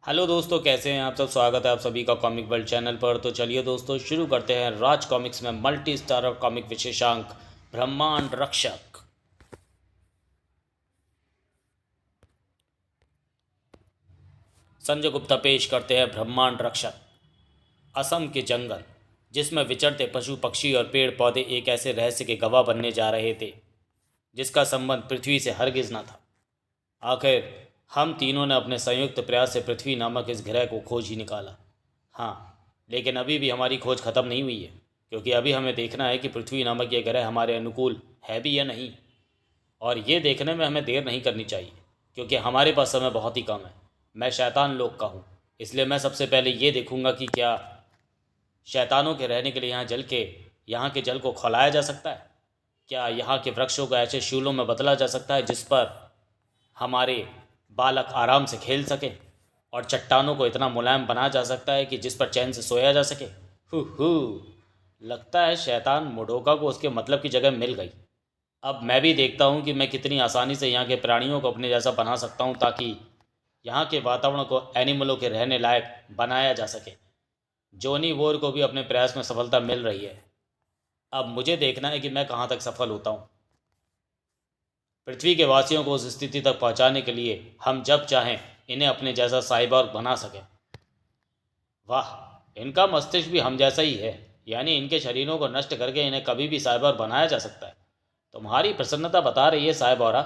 Hello दोस्तों, कैसे हैं आप सब। स्वागत है आप सभी का कॉमिक वर्ल्ड चैनल पर। तो चलिए दोस्तों, शुरू करते हैं राज कॉमिक्स में मल्टी स्टारर कॉमिक विशेषांक ब्रह्मांड रक्षक। संजय गुप्ता पेश करते हैं ब्रह्मांड रक्षक। असम के जंगल, जिसमें विचरते पशु पक्षी और पेड़ पौधे एक ऐसे रहस्य के गवाह बनने जा रहे थे जिसका संबंध पृथ्वी से हरगिज न था। आखिर हम तीनों ने अपने संयुक्त प्रयास से पृथ्वी नामक इस ग्रह को खोज ही निकाला। हाँ, लेकिन अभी भी हमारी खोज खत्म नहीं हुई है, क्योंकि अभी हमें देखना है कि पृथ्वी नामक यह ग्रह हमारे अनुकूल है भी या नहीं। और ये देखने में हमें देर नहीं करनी चाहिए, क्योंकि हमारे पास समय बहुत ही कम है। मैं शैतान लोक का हूँ, इसलिए मैं सबसे पहले ये देखूंगा कि क्या शैतानों के रहने के लिए यहाँ के जल को खौलाया जा सकता है। क्या यहाँ के वृक्षों को ऐसे शूलों में बदला जा सकता है जिस पर हमारे बालक आराम से खेल सकें, और चट्टानों को इतना मुलायम बनाया जा सकता है कि जिस पर चैन से सोया जा सके। हु हु, लगता है शैतान मुडोका को उसके मतलब की जगह मिल गई। अब मैं भी देखता हूँ कि मैं कितनी आसानी से यहाँ के प्राणियों को अपने जैसा बना सकता हूँ, ताकि यहाँ के वातावरण को एनिमलों के रहने लायक बनाया जा सके। जोनी वोर को भी अपने प्रयास में सफलता मिल रही है। अब मुझे देखना है कि मैं कहाँ तक सफल होता हूँ। पृथ्वी के वासियों को उस स्थिति तक पहुँचाने के लिए हम जब चाहें इन्हें अपने जैसा साइबॉर्ग बना सकें। वाह, इनका मस्तिष्क भी हम जैसा ही है, यानी इनके शरीरों को नष्ट करके इन्हें कभी भी साइबॉर्ग बनाया जा सकता है। तुम्हारी प्रसन्नता बता रही है साइबोरा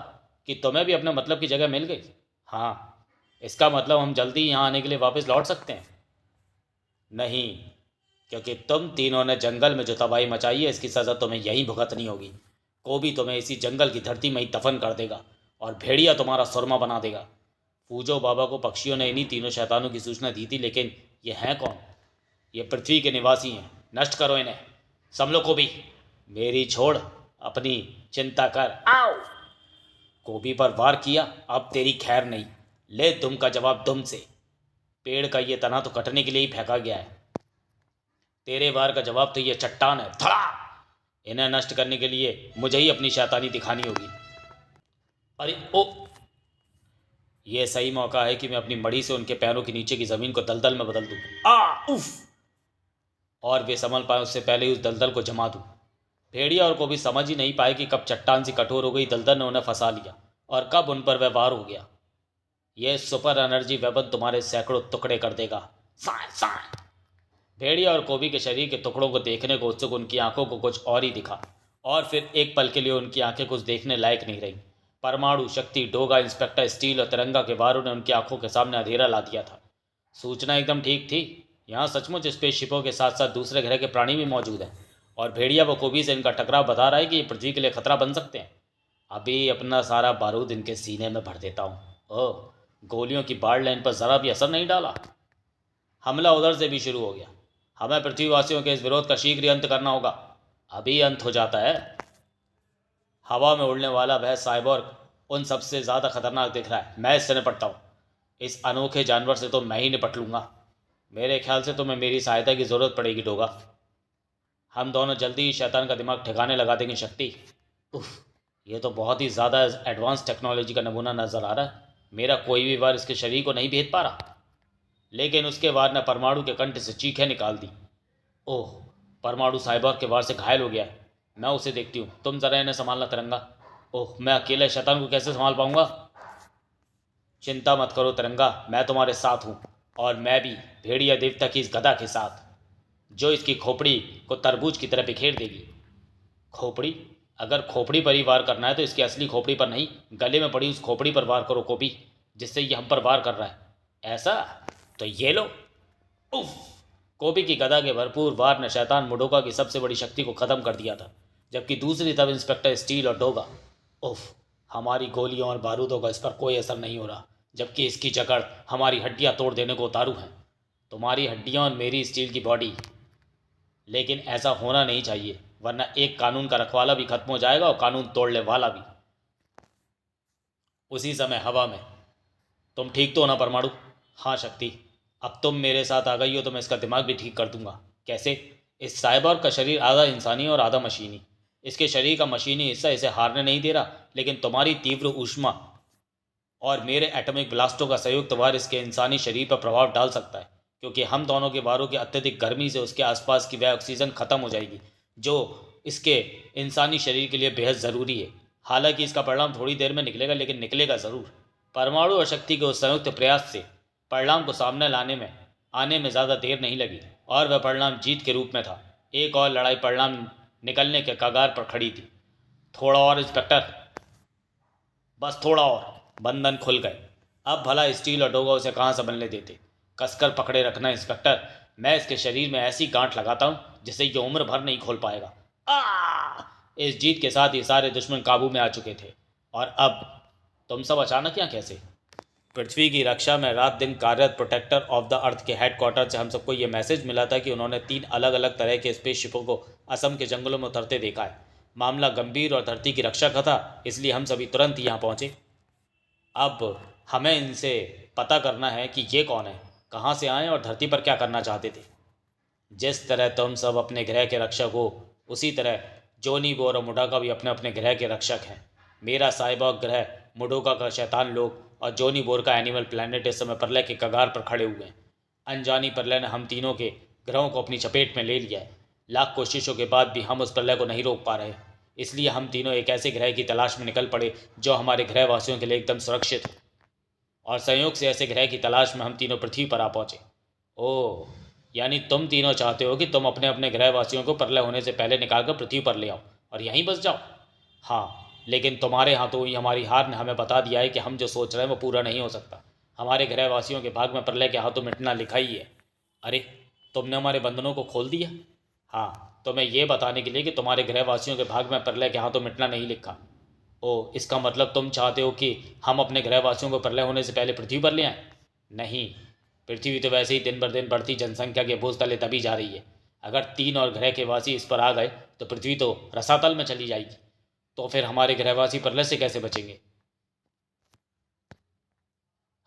कि तुम्हें भी अपने मतलब की जगह मिल गई। हाँ, इसका मतलब हम जल्दी यहाँ आने के लिए वापस लौट सकते हैं। नहीं, क्योंकि तुम तीनों ने जंगल में जो तबाही मचाई है, इसकी सज़ा तुम्हें यहीं भुगतनी होगी। कोबी तुम्हें इसी जंगल की धरती में ही दफन कर देगा, और भेड़िया तुम्हारा सुरमा बना देगा। पूजो बाबा को पक्षियों ने इन्हीं तीनों शैतानों की सूचना दी थी, लेकिन ये हैं कौन? ये पृथ्वी के निवासी हैं। नष्ट करो इन्हें, समलो को भी। मेरी छोड़, अपनी चिंता कर। आओ! कोबी पर वार किया, अब तेरी खैर नहीं। ले दुम का जवाब दुम से। पेड़ का ये तना तो कटने के लिए ही फेंका गया है। तेरे वार का जवाब तो ये चट्टान है। धड़ा! इन्हें नष्ट करने के लिए मुझे ही अपनी शैतानी दिखानी होगी। अरे ओ, ये सही मौका है कि मैं अपनी मड़ी से उनके पैरों के नीचे की जमीन को दलदल में बदल दूं। उफ! और वे संभल पाए उससे पहले ही उस दलदल को जमा दूं। भेड़िया और को भी समझ ही नहीं पाए कि कब चट्टान सी कठोर हो गई दलदल ने उन्हें फंसा लिया, और कब उन पर व्यवहार हो गया। यह सुपर एनर्जी वेपन तुम्हारे सैकड़ों टुकड़े कर देगा। साए साए। भेड़िया और कोबी के शरीर के टुकड़ों को देखने को उत्सुक उनकी आंखों को कुछ और ही दिखा, और फिर एक पल के लिए उनकी आंखें कुछ देखने लायक नहीं रहीं। परमाणु शक्ति, डोगा, इंस्पेक्टर स्टील और तिरंगा के वारों ने उनकी आंखों के सामने अंधेरा ला दिया था। सूचना एकदम ठीक थी। यहाँ सचमुच स्पेसशिपों के साथ साथ दूसरे ग्रह के प्राणी भी मौजूद हैं, और भेड़िया व कोबी से इनका टकराव बता रहा है कि ये पृथ्वी के लिए खतरा बन सकते हैं। अभी अपना सारा बारूद इनके सीने में भर देता हूँ। ओह, गोलियों की बाढ़ ने इन पर ज़रा भी असर नहीं डाला। हमला उधर से भी शुरू हो गया। हमें पृथ्वीवासियों के इस विरोध का शीघ्र ही अंत करना होगा। अभी अंत हो जाता है। हवा में उड़ने वाला वह साइबोर्ग उन सबसे ज़्यादा खतरनाक दिख रहा है। मैं इससे निपटता हूँ। इस अनोखे जानवर से तो मैं ही निपट लूँगा। मेरे ख्याल से तुम्हें मेरी सहायता की ज़रूरत पड़ेगी डोगा। हम दोनों जल्दी ही शैतान का दिमाग ठिकाने लगा देंगे। शक्ति, उफ, ये तो बहुत ही ज़्यादा एडवांस टेक्नोलॉजी का नमूना नज़र आ रहा है। मेरा कोई भी वार इसके शरीर को नहीं भेद पा रहा, लेकिन उसके वार ने परमाणु के कंठ से चीखें निकाल दी। ओह, परमाणु साइबोर्ग के वार से घायल हो गया है। मैं उसे देखती हूँ, तुम ज़रा इन्हें संभालना तिरंगा। ओह, मैं अकेले शैतान को कैसे संभाल पाऊंगा? चिंता मत करो तिरंगा, मैं तुम्हारे साथ हूँ। और मैं भी भेड़िया देवता की इस गदा के साथ, जो इसकी खोपड़ी को तरबूज की तरह बिखेर देगी। खोपड़ी? अगर खोपड़ी पर ही वार करना है तो इसकी असली खोपड़ी पर नहीं, गले में पड़ी उस खोपड़ी पर वार करो कोबी, जिससे ये हम पर वार कर रहा है। ऐसा? तो ये लो। उफ! कोबी की गदा के भरपूर वार ने शैतान मुडोका की सबसे बड़ी शक्ति को खत्म कर दिया था, जबकि दूसरी तरफ इंस्पेक्टर स्टील और डोगा। उफ! हमारी गोलियों और बारूदों का इस पर कोई असर नहीं हो रहा, जबकि इसकी जकड़ हमारी हड्डियां तोड़ देने को उतारू हैं। तुम्हारी हड्डियां और मेरी स्टील की बॉडी। लेकिन ऐसा होना नहीं चाहिए, वरना एक कानून का रखवाला भी खत्म हो जाएगा और कानून तोड़ने वाला भी। उसी समय हवा में, तुम ठीक तो हो ना परमाणु? हाँ शक्ति, अब तुम मेरे साथ आ गई हो तो मैं इसका दिमाग भी ठीक कर दूंगा। कैसे? इस साइबोर्ग का शरीर आधा इंसानी और आधा मशीनी। इसके शरीर का मशीनी हिस्सा इसे हारने नहीं दे रहा, लेकिन तुम्हारी तीव्र ऊष्मा और मेरे एटॉमिक ब्लास्टों का संयुक्त वार इसके इंसानी शरीर पर प्रभाव डाल सकता है, क्योंकि हम दोनों के वारों की अत्यधिक गर्मी से उसके आसपास की वह ऑक्सीजन खत्म हो जाएगी जो इसके इंसानी शरीर के लिए बेहद ज़रूरी है। हालांकि इसका परिणाम थोड़ी देर में निकलेगा, लेकिन निकलेगा ज़रूर। परमाणु और शक्ति के उस संयुक्त प्रयास से परिणाम को सामने लाने में आने में ज़्यादा देर नहीं लगी, और वह परिणाम जीत के रूप में था। एक और लड़ाई परिणाम निकलने के कगार पर खड़ी थी। थोड़ा और इंस्पेक्टर, बस थोड़ा और। बंधन खुल गए। अब भला स्टील और डोगा उसे कहाँ संभलने देते। कसकर पकड़े रखना इंस्पेक्टर, मैं इसके शरीर में ऐसी गांठ लगाता हूँ जिसे ये उम्र भर नहीं खोल पाएगा। इस जीत के साथ ही सारे दुश्मन काबू में आ चुके थे। और अब तुम सब अचानक यहाँ कैसे? पृथ्वी की रक्षा में रात दिन कार्यरत प्रोटेक्टर ऑफ द अर्थ के हेडक्वार्टर से हम सबको ये मैसेज मिला था कि उन्होंने 3 अलग अलग तरह के स्पेसशिपों को असम के जंगलों में उतरते देखा है। मामला गंभीर और धरती की रक्षा का था, इसलिए हम सभी तुरंत यहाँ पहुँचे। अब हमें इनसे पता करना है कि ये कौन है, कहाँ से आए और धरती पर क्या करना चाहते थे। जिस तरह तुम सब अपने ग्रह के रक्षक हो, उसी तरह जोनी बोर और मुडाका भी अपने अपने ग्रह के रक्षक हैं। मेरा साइबॉर्ग ग्रह, मुडोका का शैतान लोग और जोनी बोर का एनिमल प्लैनेट इस समय प्रलय के कगार पर खड़े हुए हैं। अनजानी प्रलय ने हम तीनों के ग्रहों को अपनी चपेट में ले लिया है। लाख कोशिशों के बाद भी हम उस प्रलय को नहीं रोक पा रहे, इसलिए हम तीनों एक ऐसे ग्रह की तलाश में निकल पड़े जो हमारे ग्रहवासियों के लिए एकदम सुरक्षित हो। और संयोग से ऐसे ग्रह की तलाश में हम तीनों पृथ्वी पर आ पहुँचे। ओह, यानी तुम तीनों चाहते हो कि तुम अपने अपने ग्रहवासियों को प्रलय होने से पहले निकालकर पृथ्वी पर ले आओ और यहीं बस जाओ। हाँ, लेकिन तुम्हारे हाथों हुई हमारी हार ने हमें बता दिया है कि हम जो सोच रहे हैं वो पूरा नहीं हो सकता। हमारे ग्रहवासियों के भाग में प्रलय के हाथों मिटना लिखा ही है। अरे, तुमने हमारे बंधनों को खोल दिया? हाँ, तो मैं ये बताने के लिए कि तुम्हारे ग्रहवासियों के भाग में प्रलय के हाथों मिटना नहीं लिखा। ओ, इसका मतलब तुम चाहते हो कि हम अपने ग्रहवासियों को प्रलय होने से पहले पृथ्वी पर ले आएं? नहीं, पृथ्वी तो वैसे ही दिन बर दिन बढ़ती जनसंख्या के बोझ तले दबी जा रही है। अगर 3 और ग्रह के वासी इस पर आ गए तो पृथ्वी तो रसातल में चली जाएगी। तो फिर हमारे ग्रहवासी प्रलय से कैसे बचेंगे?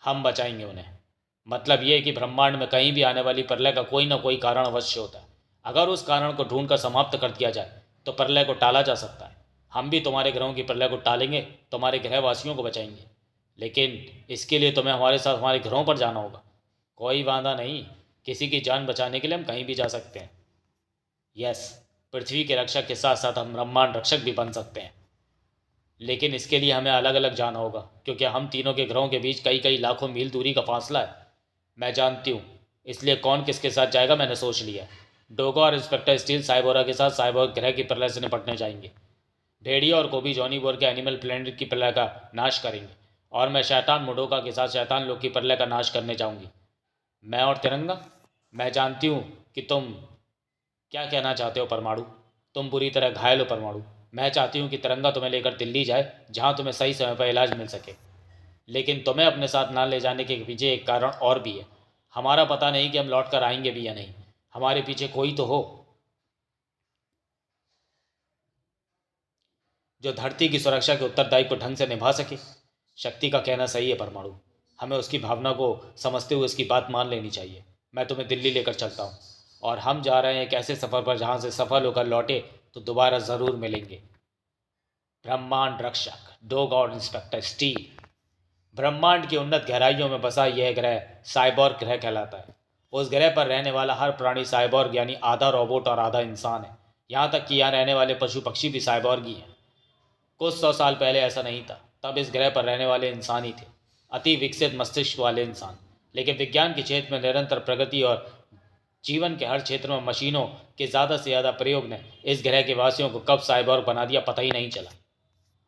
हम बचाएंगे उन्हें। मतलब ये है कि ब्रह्मांड में कहीं भी आने वाली प्रलय का कोई ना कोई कारण अवश्य होता है। अगर उस कारण को ढूंढकर समाप्त कर दिया जाए तो प्रलय को टाला जा सकता है। हम भी तुम्हारे ग्रहों की प्रलय को टालेंगे, तुम्हारे ग्रहवासियों को बचाएंगे। लेकिन इसके लिए तुम्हें हमारे साथ हमारे ग्रहों पर जाना होगा। कोई वादा नहीं, किसी की जान बचाने के लिए हम कहीं भी जा सकते हैं। यस, पृथ्वी के रक्षक के साथ साथ हम ब्रह्मांड रक्षक भी बन सकते हैं, लेकिन इसके लिए हमें अलग अलग जाना होगा, क्योंकि हम तीनों के ग्रहों के बीच कई कई लाखों मील दूरी का फासला है। मैं जानती हूँ, इसलिए कौन किसके साथ जाएगा मैंने सोच लिया। डोगा और इंस्पेक्टर स्टील साइबोरा के साथ साइबोर ग्रह की प्रलय से निपटने जाएंगे। भेड़िया और कोबी जॉनी बोर के एनिमल प्लैनेट की प्रलय का नाश करेंगे, और मैं शैतान मुडोका के साथ शैतान लोग की प्रलय का नाश करने जाऊंगी। मैं और तिरंगा, मैं जानती हूँ कि तुम क्या कहना चाहते हो परमाणु। तुम बुरी तरह घायल हो परमाणु। मैं चाहती हूँ कि तिरंगा तुम्हें लेकर दिल्ली जाए, जहाँ तुम्हें सही समय पर इलाज मिल सके। लेकिन तुम्हें अपने साथ ना ले जाने के पीछे एक कारण और भी है। हमारा पता नहीं कि हम लौट कर आएंगे भी या नहीं। हमारे पीछे कोई तो हो जो धरती की सुरक्षा के उत्तरदायी को ढंग से निभा सके। शक्ति का कहना सही है परमाणु, हमें उसकी भावना को समझते हुए उसकी बात मान लेनी चाहिए। मैं तुम्हें दिल्ली लेकर चलता हूँ, और हम जा रहे हैं एक ऐसे सफ़र पर जहाँ से सफल होकर लौटे तो दोबारा ज़रूर मिलेंगे। ब्रह्मांड रक्षक डोग और इंस्पेक्टर स्टील। ब्रह्मांड की उन्नत गहराइयों में बसा यह ग्रह साइबॉर्ग ग्रह कहलाता है। उस ग्रह पर रहने वाला हर प्राणी साइबॉर्ग यानी आधा रोबोट और आधा इंसान है। यहाँ तक कि यहाँ रहने वाले पशु पक्षी भी साइबॉर्ग ही हैं। कुछ 100 साल पहले ऐसा नहीं था। तब इस ग्रह पर रहने वाले इंसान ही थे, अति विकसित मस्तिष्क वाले इंसान। लेकिन विज्ञान के क्षेत्र में निरंतर प्रगति और जीवन के हर क्षेत्र में मशीनों के ज़्यादा से ज़्यादा प्रयोग ने इस ग्रह के वासियों को कब साइबॉर्ग बना दिया पता ही नहीं चला।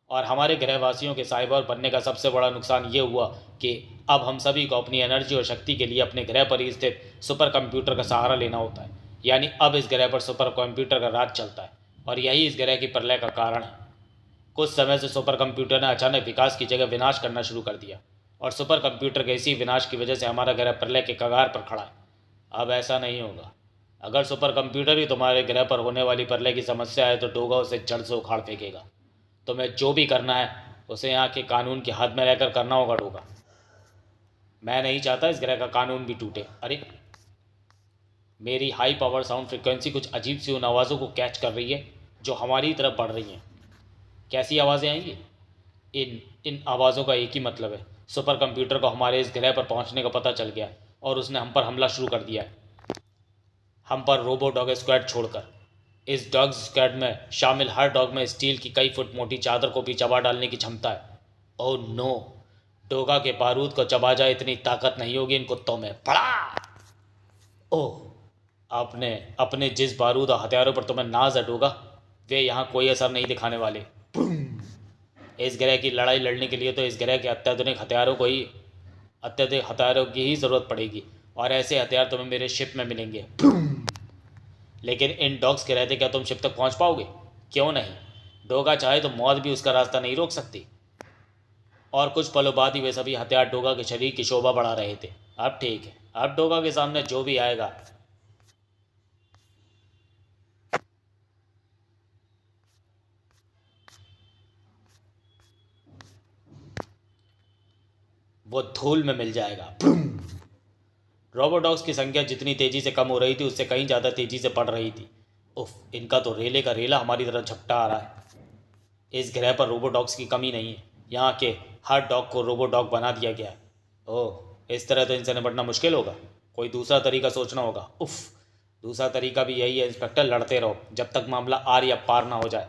और हमारे ग्रहवासियों के साइबॉर्ग बनने का सबसे बड़ा नुकसान ये हुआ कि अब हम सभी को अपनी एनर्जी और शक्ति के लिए अपने ग्रह पर ही स्थित सुपर कंप्यूटर का सहारा लेना होता है। यानी अब इस ग्रह पर सुपर कंप्यूटर का राज चलता है, और यही इस ग्रह की प्रलय का कारण है। कुछ समय से सुपर कंप्यूटर ने अचानक विकास की जगह विनाश करना शुरू कर दिया, और सुपर कंप्यूटर के इसी विनाश की वजह से हमारा ग्रह प्रलय के कगार पर खड़ा है। अब ऐसा नहीं होगा। अगर सुपर कंप्यूटर ही तुम्हारे ग्रह पर होने वाली प्रलय की समस्या है तो डोगा उसे जड़ से उखाड़ फेंकेगा। तुम्हें जो भी करना है उसे यहाँ के कानून के हाथ में रहकर करना होगा डोगा। मैं नहीं चाहता इस ग्रह का कानून भी टूटे। अरे, मेरी हाई पावर साउंड फ्रिक्वेंसी कुछ अजीब सी उन आवाज़ों को कैच कर रही है जो हमारी तरफ बढ़ रही हैं। कैसी आवाज़ें आएंगी? इन इन आवाज़ों का एक ही मतलब है, सुपर कंप्यूटर को हमारे इस ग्रह पर पहुंचने का पता चल गया और उसने हम पर हमला शुरू कर दिया है, हम पर रोबो डॉग स्क्वाड छोड़कर। इस डॉग स्क्वाड में शामिल हर डॉग में स्टील की कई फुट मोटी चादर को भी चबा डालने की क्षमता है। ओह नो, डोगा के बारूद को चबा जाए इतनी ताकत नहीं होगी इन कुत्तों में। पड़ा। ओह, आपने अपने जिस बारूद और हथियारों पर तुम्हें नाज है डोगा, वे यहाँ कोई असर नहीं दिखाने वाले। इस ग्रह की लड़ाई लड़ने के लिए तो इस ग्रह के अत्याधुनिक हथियारों की ही ज़रूरत पड़ेगी, और ऐसे हथियार तुम्हें मेरे शिप में मिलेंगे। लेकिन इन डॉग्स के रहते क्या तुम शिप तक पहुंच पाओगे? क्यों नहीं, डोगा चाहे तो मौत भी उसका रास्ता नहीं रोक सकती। और कुछ पलों बाद ही वे सभी हथियार डोगा के शरीर की शोभा बढ़ा रहे थे। अब ठीक है, अब डोगा के सामने जो भी आएगा वो धूल में मिल जाएगा। रोबोडॉग्स की संख्या जितनी तेजी से कम हो रही थी उससे कहीं ज़्यादा तेजी से बढ़ रही थी। उफ, इनका तो रेले का रेला हमारी तरफ झपटा आ रहा है। इस ग्रह पर रोबोडॉग्स की कमी नहीं है, यहाँ के हर डॉग को रोबोडॉग बना दिया गया है। ओह, इस तरह तो इनसे निपटना मुश्किल होगा, कोई दूसरा तरीका सोचना होगा। उफ, दूसरा तरीका भी यही है इंस्पेक्टर, लड़ते रहो जब तक मामला आर या पार ना हो जाए।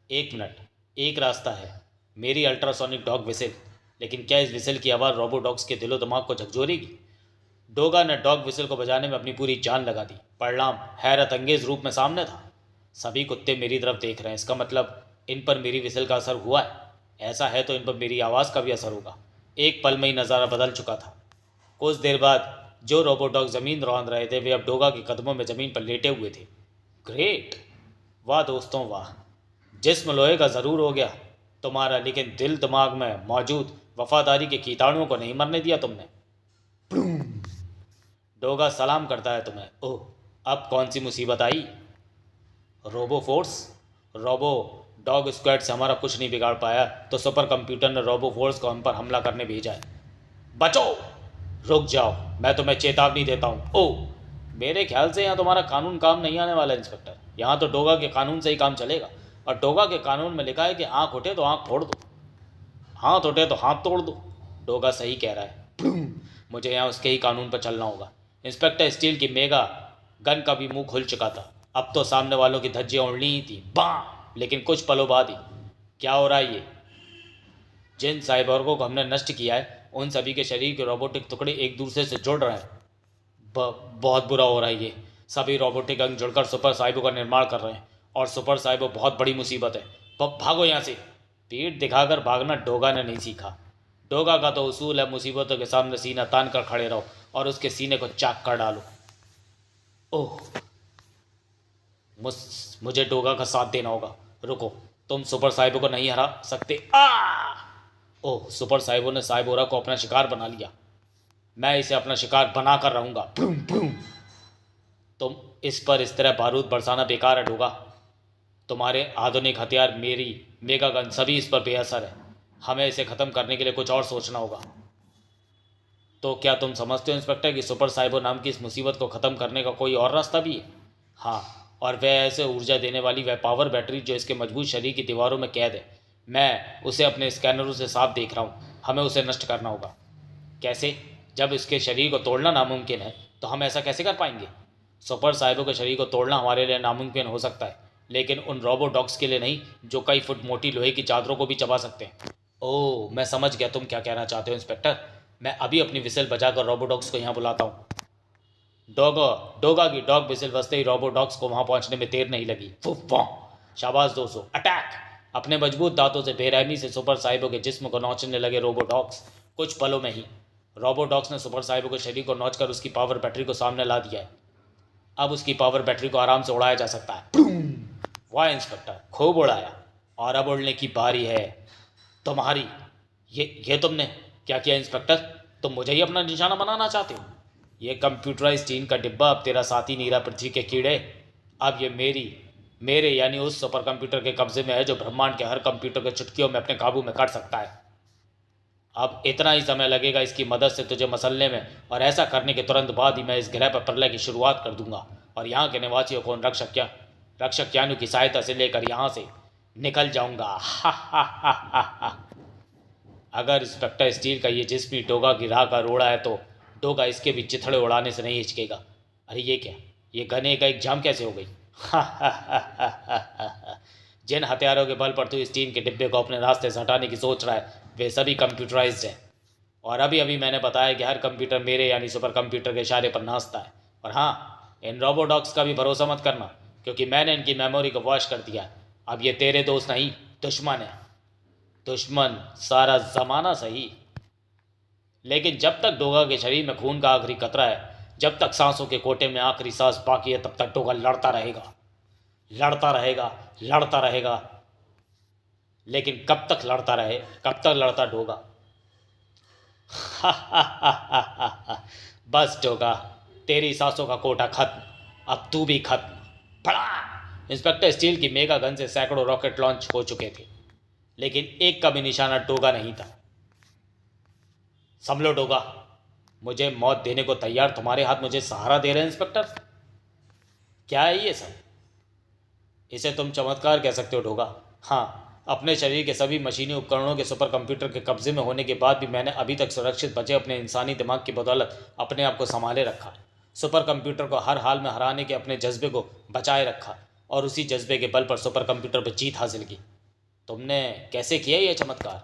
एक मिनट, एक रास्ता है, मेरी अल्ट्रासोनिक डॉग विसिल। लेकिन क्या इस विसिल की आवाज़ रोबोडॉग्स के दिलो दिमाग को झकझोरेगी? डोगा ने डॉग विसिल को बजाने में अपनी पूरी जान लगा दी। परिणाम हैरत अंगेज रूप में सामने था। सभी कुत्ते मेरी तरफ देख रहे हैं, इसका मतलब इन पर मेरी विसिल का असर हुआ है। ऐसा है तो इन पर मेरी आवाज़ का भी असर होगा। एक पल में ही नज़ारा बदल चुका था। कुछ देर बाद जो रोबोडॉग ज़मीन रौंद रहे थे वे अब डोगा के कदमों में ज़मीन पर लेटे हुए थे। ग्रेट, वाह दोस्तों वाह, जिस्म लोहे का ज़रूर हो गया तुम्हारा, लेकिन दिल दिमाग में मौजूद वफादारी के कीटाणुओं को नहीं मरने दिया तुमने। डोगा सलाम करता है तुम्हें। ओह, अब कौन सी मुसीबत आई? Robo force, robo dog squad से हमारा कुछ नहीं बिगाड़ पाया तो सुपर कंप्यूटर ने रोबो फोर्स को हम पर हमला करने भेजा है। बचो, रुक जाओ, मैं तुम्हें चेतावनी देता हूँ। ओह, मेरे ख्याल से यहाँ तुम्हारा कानून काम नहीं आने वाला इंस्पेक्टर। यहाँ तो डोगा के कानून से ही काम चलेगा, और डोगा के कानून में लिखा है कि आँख उठे तो आँख फोड़ दो, हाथ उठे तो हाथ तोड़ दो। डोगा सही कह रहा है, मुझे यहाँ उसके ही कानून पर चलना होगा। इंस्पेक्टर स्टील की मेगा गन का भी मुंह खुल चुका था। अब तो सामने वालों की धज्जियाँ उड़नी ही थी। बाँ, लेकिन कुछ पलों बाद ही क्या हो रहा है ये? जिन साइबोर्गों को हमने नष्ट किया है उन सभी के शरीर के रोबोटिक टुकड़े एक दूसरे से जुड़ रहे हैं। बहुत बुरा हो रहा है ये। सभी रोबोटिक अंग जुड़कर सुपर साइबो का निर्माण कर रहे हैं, और सुपर साइबो बहुत बड़ी मुसीबत है। भागो यहाँ से। पीठ दिखाकर भागना डोगा ने नहीं सीखा। डोगा का तो उसूल है मुसीबतों के सामने सीना तान कर खड़े रहो और उसके सीने को चाक कर डालो। ओह, मुझे डोगा का साथ देना होगा। रुको, तुम सुपर साइबो को नहीं हरा सकते। ओह, सुपर साइबो ने साइबोरा को अपना शिकार बना लिया। मैं इसे अपना शिकार बना कर रहूंगा। तुम इस पर इस तरह बारूद बरसाना बेकार है डोगा। तुम्हारे आधुनिक हथियार, मेरी मेगा गन, सभी इस पर बेअसर है। हमें इसे ख़त्म करने के लिए कुछ और सोचना होगा। तो क्या तुम समझते हो इंस्पेक्टर कि सुपर साइबो नाम की इस मुसीबत को ख़त्म करने का कोई और रास्ता भी है? हाँ, और वह ऐसे ऊर्जा देने वाली वह पावर बैटरी जो इसके मजबूत शरीर की दीवारों में कैद है। मैं उसे अपने स्कैनरों से साफ देख रहा हूँ। हमें उसे नष्ट करना होगा। कैसे? जब इसके शरीर को तोड़ना नामुमकिन है तो हम ऐसा कैसे कर पाएंगे? सुपर साइबो के शरीर को तोड़ना हमारे लिए नामुमकिन हो सकता है, लेकिन उन रोबोडॉग्स के लिए नहीं जो कई फुट मोटी लोहे की चादरों को भी चबा सकते हैं। ओह, मैं समझ गया तुम क्या कहना चाहते हो इंस्पेक्टर। मैं अभी अपनी विसल बजाकर रोबोडॉग्स को यहाँ बुलाता हूँ। डोगा की डॉग विसल बजते ही रोबोडॉग्स को वहाँ पहुँचने में देर नहीं लगी। शाबाश दोस्तों, अटैक! अपने मजबूत दांतों से बेरहमी से सुपर साइबो के जिस्म को नोचने लगे रोबोडॉग्स। कुछ पलों में ही रोबोडॉग्स ने सुपर साइबो के शरीर को नोचकर उसकी पावर बैटरी को सामने ला दिया है। अब उसकी पावर बैटरी को आराम से उड़ाया जा सकता है। वाह इंस्पेक्टर, खूब उड़ाया। और अब उड़ने की बारी है तुम्हारी। ये तुमने क्या किया इंस्पेक्टर? तुम मुझे ही अपना निशाना बनाना चाहते हो? ये कंप्यूटराइज टीन का डिब्बा अब तेरा साथी नीरा पृथ्वी के कीड़े। अब ये मेरे यानी उस सुपर कंप्यूटर के कब्जे में है जो ब्रह्मांड के हर कंप्यूटर के चुटकियों में अपने काबू में कर सकता है। अब इतना ही समय लगेगा इसकी मदद से तुझे मसलने में, और ऐसा करने के तुरंत बाद ही मैं इस ग्रह पर प्रलय की शुरुआत कर दूंगा और यहाँ के निवासियों को रक्षक यानु की सहायता से लेकर यहाँ से निकल जाऊंगा। हा हा हा हा हा। अगर इंस्पेक्टर स्टील का ये जिस्मी डोगा की राह का रोड़ा है तो डोगा इसके भी चिथड़े उड़ाने से नहीं हिचकेगा। अरे ये क्या, ये गने का एग्जाम कैसे हो गई? जिन हथियारों के बल पर तू इस टीन के डिब्बे को अपने रास्ते से हटाने की सोच रहा है वे सभी कंप्यूटराइज्ड हैं। और अभी अभी मैंने बताया कि हर कंप्यूटर मेरे यानी सुपर कंप्यूटर के इशारे पर नाचता है। और हाँ, इन रोबोडॉक्स का भी भरोसा मत करना, क्योंकि मैंने इनकी मेमोरी को वॉश कर दिया है। अब ये तेरे दोस्त नहीं, दुश्मन है। दुश्मन सारा ज़माना सही, लेकिन जब तक डोगा के शरीर में खून का आखिरी कतरा है, जब तक सांसों के कोटे में आखिरी सांस बाकी है, तब तक डोगा लड़ता रहेगा, लड़ता रहेगा, लड़ता रहेगा। लेकिन कब तक लड़ता रहे, कब तक लड़ता डोगा? बस डोगा, तेरी सांसों का कोटा खत्म, अब तू भी खत्म। बड़ा इंस्पेक्टर स्टील की मेगा गन से सैकड़ों रॉकेट लॉन्च हो चुके थे, लेकिन एक का भी निशाना डोगा नहीं था। संभलो डोगा, मुझे मौत देने को तैयार तुम्हारे हाथ मुझे सहारा दे रहे हैं। इंस्पेक्टर, क्या है ये सब? इसे तुम चमत्कार कह सकते हो डोगा। हाँ, अपने शरीर के सभी मशीनी उपकरणों के सुपर कंप्यूटर के कब्जे में होने के बाद भी मैंने अभी तक सुरक्षित बचे अपने इंसानी दिमाग की बदौलत अपने आप को संभाले रखा। सुपर कंप्यूटर को हर हाल में हराने के अपने जज्बे को बचाए रखा और उसी जज्बे के बल पर सुपर कंप्यूटर पर जीत हासिल की। तुमने कैसे किया यह चमत्कार?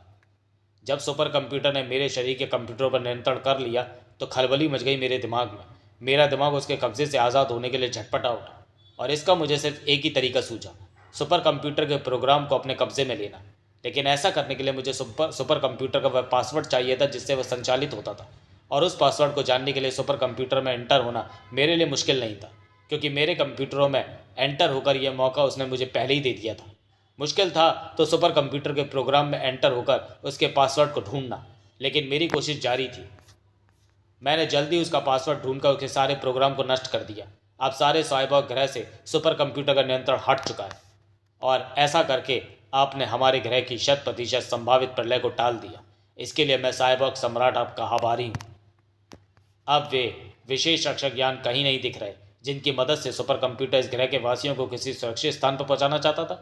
जब सुपर कंप्यूटर ने मेरे शरीर के कंप्यूटर पर नियंत्रण कर लिया तो खलबली मच गई मेरे दिमाग में। मेरा दिमाग उसके कब्जे से आज़ाद होने के लिए झटपटा उठा, और इसका मुझे सिर्फ एक ही तरीका सूझा, सुपर कंप्यूटर के प्रोग्राम को अपने कब्जे में लेना। लेकिन ऐसा करने के लिए मुझे सुपर कंप्यूटर का वह पासवर्ड चाहिए था जिससे वह संचालित होता था, और उस पासवर्ड को जानने के लिए सुपर कंप्यूटर में एंटर होना मेरे लिए मुश्किल नहीं था, क्योंकि मेरे कंप्यूटरों में एंटर होकर यह मौका उसने मुझे पहले ही दे दिया था। मुश्किल था तो सुपर कंप्यूटर के प्रोग्राम में एंटर होकर उसके पासवर्ड को ढूंढना, लेकिन मेरी कोशिश जारी थी। मैंने जल्दी उसका पासवर्ड ढूंढकर उसके सारे प्रोग्राम को नष्ट कर दिया। अब सारे साइबॉर्ग ग्रह से सुपर कंप्यूटर का नियंत्रण हट चुका है, और ऐसा करके आपने हमारे ग्रह की 100% संभावित प्रलय को टाल दिया। इसके लिए मैं साइबॉर्ग सम्राट आपका आभारी हूँ। अब वे विशेष रक्षक यान कहीं नहीं दिख रहे जिनकी मदद से सुपर कंप्यूटर इस ग्रह के वासियों को किसी सुरक्षित स्थान पर पहुंचाना चाहता था।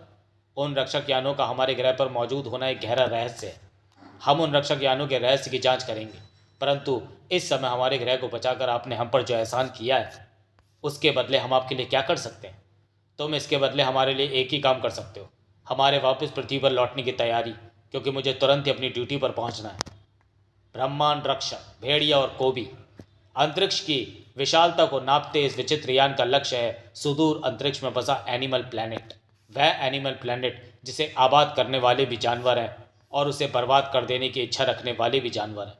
उन रक्षक यानों का हमारे ग्रह पर मौजूद होना एक गहरा रहस्य है। हम उन रक्षक यानों के रहस्य की जांच करेंगे, परंतु इस समय हमारे ग्रह को बचाकर आपने हम पर जो एहसान किया है उसके बदले हम आपके लिए क्या कर सकते हैं? तुम इसके बदले हमारे लिए एक ही काम कर सकते हो, हमारे वापस पृथ्वी पर लौटने की तैयारी, क्योंकि मुझे तुरंत ही अपनी ड्यूटी पर पहुंचना है। ब्रह्मांड रक्षक, भेड़िया और कोबी, अंतरिक्ष की विशालता को नापते इस विचित्र यान का लक्ष्य है सुदूर अंतरिक्ष में बसा एनिमल प्लैनेट। वह एनिमल प्लैनेट जिसे आबाद करने वाले भी जानवर हैं और उसे बर्बाद कर देने की इच्छा रखने वाले भी जानवर हैं।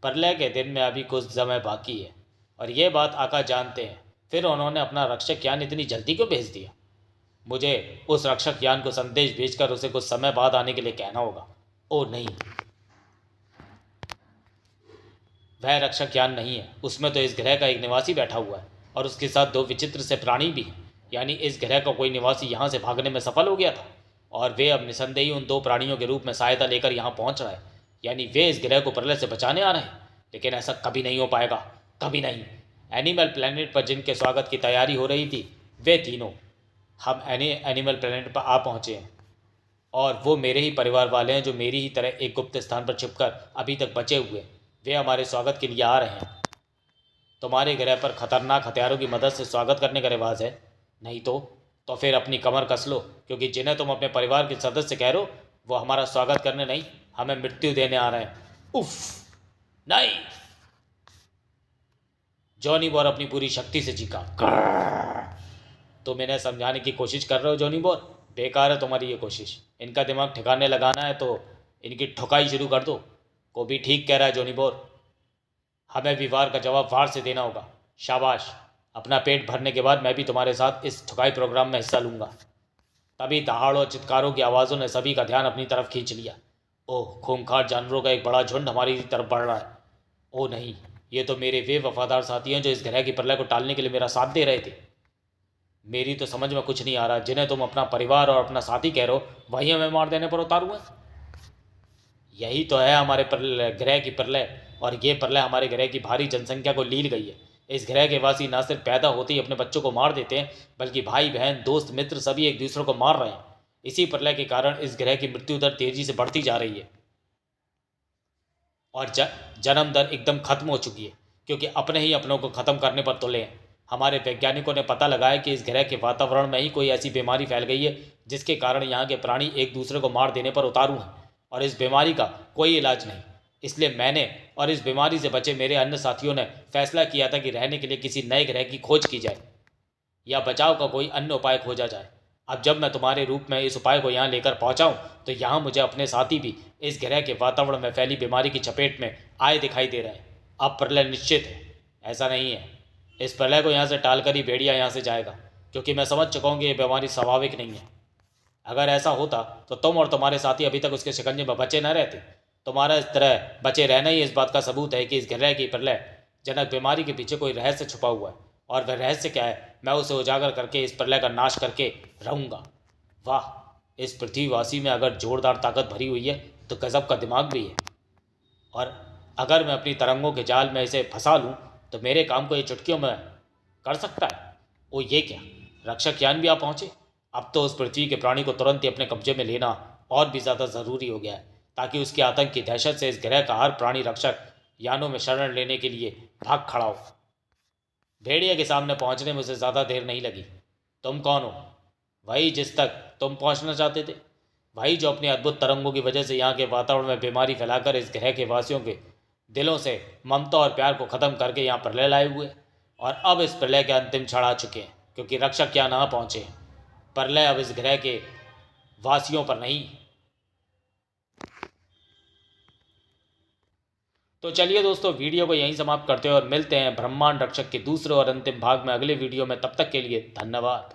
प्रलय के दिन में अभी कुछ समय बाकी है, और ये बात आका जानते हैं, फिर उन्होंने अपना रक्षक यान इतनी जल्दी क्यों भेज दिया? मुझे उस रक्षक यान को संदेश भेजकर उसे कुछ समय बाद आने के लिए कहना होगा। ओ नहीं, वह रक्षक यान नहीं है, उसमें तो इस ग्रह का एक निवासी बैठा हुआ है, और उसके साथ दो विचित्र से प्राणी भी हैं। यानी इस ग्रह का कोई निवासी यहाँ से भागने में सफल हो गया था, और वे अब निसंदेही उन दो प्राणियों के रूप में सहायता लेकर यहाँ पहुँच रहा है। यानी वे इस ग्रह को प्रलय से बचाने आ रहे हैं। लेकिन ऐसा कभी नहीं हो पाएगा, कभी नहीं। एनिमल प्लैनेट पर जिनके स्वागत की तैयारी हो रही थी वे तीनों हम एनिमल प्लैनेट पर आ पहुँचे हैं, और वो मेरे ही परिवार वाले हैं जो मेरी ही तरह एक गुप्त स्थान पर छिपकर अभी तक बचे हुए हैं। वे हमारे स्वागत के लिए आ रहे हैं। तुम्हारे ग्रह पर खतरनाक हथियारों की मदद से स्वागत करने का रिवाज है, नहीं तो फिर अपनी कमर कस लो, क्योंकि जिन्हें तुम अपने परिवार के सदस्य कह रहे हो वो हमारा स्वागत करने नहीं, हमें मृत्यु देने आ रहे हैं। उफ, नहीं। जॉनी बोर अपनी पूरी शक्ति से चीखा। तुम इन्हें समझाने की कोशिश कर रहे हो जॉनी बोर? बेकार है तुम्हारी ये कोशिश। इनका दिमाग ठिकाने लगाना है तो इनकी ठुकाई शुरू कर दो। को भी ठीक कह रहा है जॉनी बोर, हमें भी वार का जवाब वार से देना होगा। शाबाश, अपना पेट भरने के बाद मैं भी तुम्हारे साथ इस ठुकाई प्रोग्राम में हिस्सा लूँगा। तभी दहाड़ों और चित्कारों की आवाज़ों ने सभी का ध्यान अपनी तरफ खींच लिया। ओह, खूंखार जानवरों का एक बड़ा झुंड हमारी तरफ बढ़ रहा है। ओह नहीं, ये तो मेरे वे वफादार साथी हैं जो इस ग्रह की प्रलय को टालने के लिए मेरा साथ दे रहे थे। मेरी तो समझ में कुछ नहीं आ रहा, जिन्हें तुम अपना परिवार और अपना साथी कह रहे हो वही हमें मार देने पर उतारू है। यही तो है हमारे ग्रह की प्रलय, और ये प्रलय हमारे ग्रह की भारी जनसंख्या को लील गई है। इस ग्रह के वासी न सिर्फ पैदा होते ही अपने बच्चों को मार देते हैं, बल्कि भाई बहन दोस्त मित्र सभी एक दूसरे को मार रहे हैं। इसी प्रलय के कारण इस ग्रह की मृत्यु दर तेजी से बढ़ती जा रही है। और जन्म दर एकदम खत्म हो चुकी है, क्योंकि अपने ही अपनों को ख़त्म करने पर तुले हैं। हमारे वैज्ञानिकों ने पता लगाया कि इस ग्रह के वातावरण में ही कोई ऐसी बीमारी फैल गई है जिसके कारण यहाँ के प्राणी एक दूसरे को मार देने पर उतारू हैं, और इस बीमारी का कोई इलाज नहीं। इसलिए मैंने और इस बीमारी से बचे मेरे अन्य साथियों ने फैसला किया था कि रहने के लिए किसी नए ग्रह की खोज की जाए या बचाव का कोई अन्य उपाय खोजा जाए। अब जब मैं तुम्हारे रूप में इस उपाय को यहाँ लेकर पहुँचा हूँ, तो यहाँ मुझे अपने साथी भी इस ग्रह के वातावरण में फैली बीमारी की चपेट में आए दिखाई दे रहे हैं। अब प्रलय निश्चित है। ऐसा नहीं है, इस प्रलय को यहाँ से टालकर ही भेड़िया यहाँ से जाएगा, क्योंकि मैं समझ चुका हूँ कि ये बीमारी स्वाभाविक नहीं है। अगर ऐसा होता तो तुम और तुम्हारे साथी अभी तक उसके शिकंजे में बचे न रहते। तुम्हारा इस तरह बचे रहना ही इस बात का सबूत है कि इस ग्रह की प्रलय जनक बीमारी के पीछे कोई रहस्य छुपा हुआ है, और वह रहस्य क्या है मैं उसे उजागर करके इस प्रलय का नाश करके रहूँगा। वाह, इस पृथ्वीवासी में अगर जोरदार ताकत भरी हुई है तो गजब का दिमाग भी है, और अगर मैं अपनी तरंगों के जाल में इसे फंसा लूँ तो मेरे काम को ये चुटकियों में कर सकता है। ओ ये क्या, रक्षक यान भी आ पहुँचे। अब तो उस पृथ्वी के प्राणी को तुरंत ही अपने कब्जे में लेना और भी ज़्यादा ज़रूरी हो गया है, ताकि उसके आतंक की दहशत से इस ग्रह का हर प्राणी रक्षक यानों में शरण लेने के लिए भाग खड़ा हो। भेड़िया के सामने पहुंचने में उसे ज़्यादा देर नहीं लगी। तुम कौन हो? वही जिस तक तुम पहुंचना चाहते थे, वही जो अपनी अद्भुत तरंगों की वजह से यहाँ के वातावरण में बीमारी फैलाकर इस ग्रह के वासियों के दिलों से ममता और प्यार को ख़त्म करके यहाँ प्रलय लाए हुए, और अब इस प्रलय के अंतिम क्षण आ चुके हैं, क्योंकि रक्षक यहाँ ना पहुँचे हैं। प्रलय अब इस ग्रह के वासियों पर नहीं। तो चलिए दोस्तों, वीडियो को यहीं समाप्त करते हैं और मिलते हैं ब्रह्मांड रक्षक के दूसरे और अंतिम भाग में अगले वीडियो में। तब तक के लिए धन्यवाद।